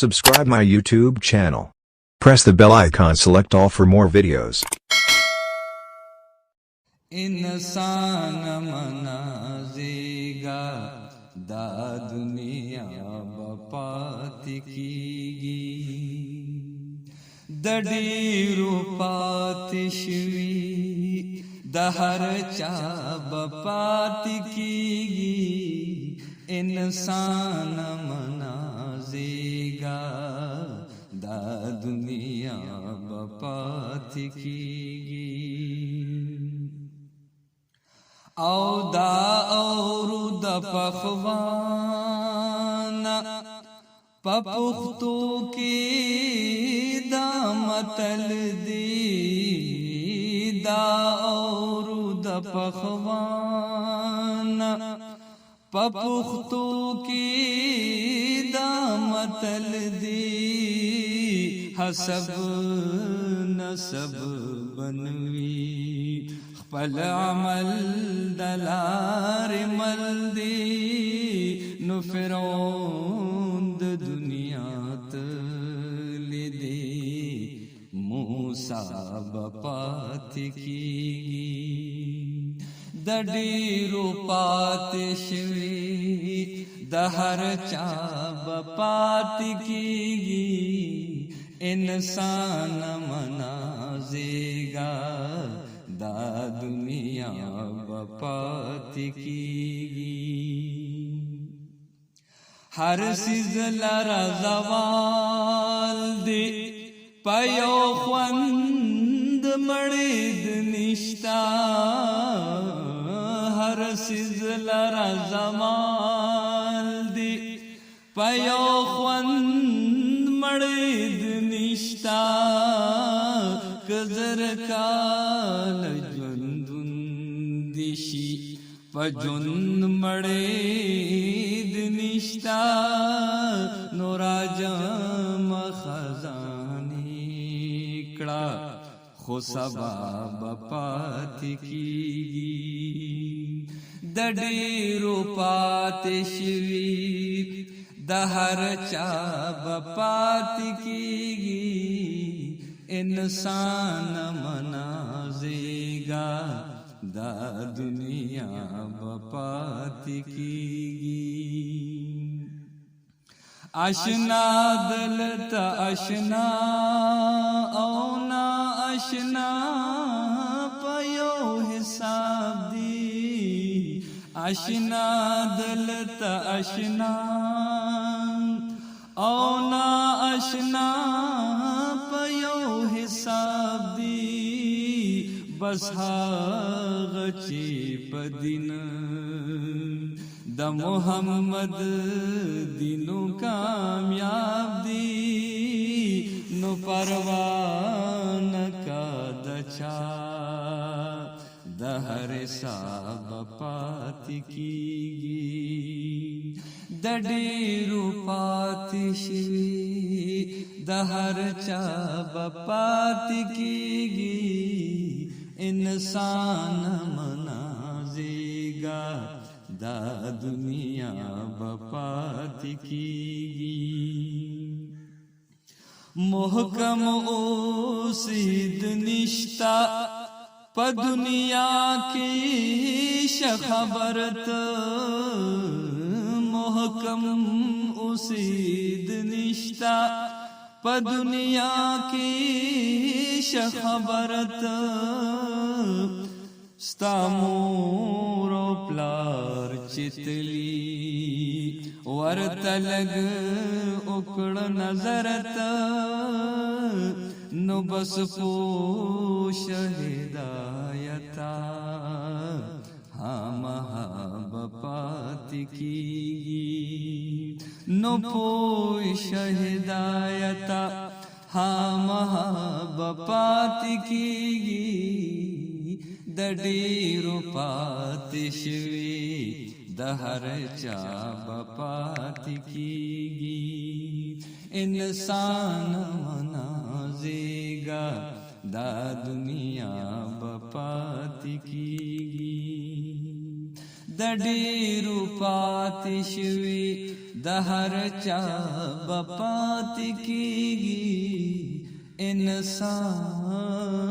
Subscribe my YouTube channel. Press the bell icon, select all for more videos. इंसान मनाजेगा दा दुनिया बपाती कीगी दडी रूपाती शिवी दहर चा बपाती कीगी इंसान मनाजेगा दा दुनिया बपाती कीगी او دا اورو د پخوانا پپختو کی دا متل دی دا اورو د پخوانا پپختو کی دا متل دی حسب نسب بنوی پل عمل دلار مل دی نو فرعون د دنیا تلی دی موسیٰ بپات کیگی د ډیرو پات شوی د هر چا بپات کیگی انسان منازیگا دا دنیا بپاتی کیگی ہر سیز لرا زوال دی پیو خوند مڑید نشتا ہر سیز لرا زوال دی پیو خوند مڑید نشتا کزر کال جندن دیشی پجند مڑید نشتا نوراجم خزانی کڑا خو سبا بپاتی کیگی دڈیرو پاتی شوی دہر چا بپاتی کیگی انسان منازیگا دا دنیا بپاتی کیگی اشنا دلتا اشنا او نا اشنا پیو حساب دی اشنا دلتا اشنا او نا اشنا حساب دی بس هاغ چی پدین د محمد دینو کامیاب دی نو پروان کا دچا د هر حساب پاتی کیگی د ډیرو پاتی شوی د هر چا بپاتی کیگی انسان منازیگا دا دنیا بپاتی کیگی محکم اوسید نشتا پا دنیا کی شخبرت محکم اوسید نشتا پا دنیا کی شخبرت ستا مور و پلار چتلی ورتلگ اکڑ نظرت نو بس پوش ہدایتا ہم بپاتی کیگی نو پوش ہدایتا ہم بپاتی کیگی د ډیرو پاتی شوی د هر چا بپاتی کیگی انسان منازیگا دا دنیا بپاتی کیگی د ډیرو پاتی شوی दहर चा बपात की इंसान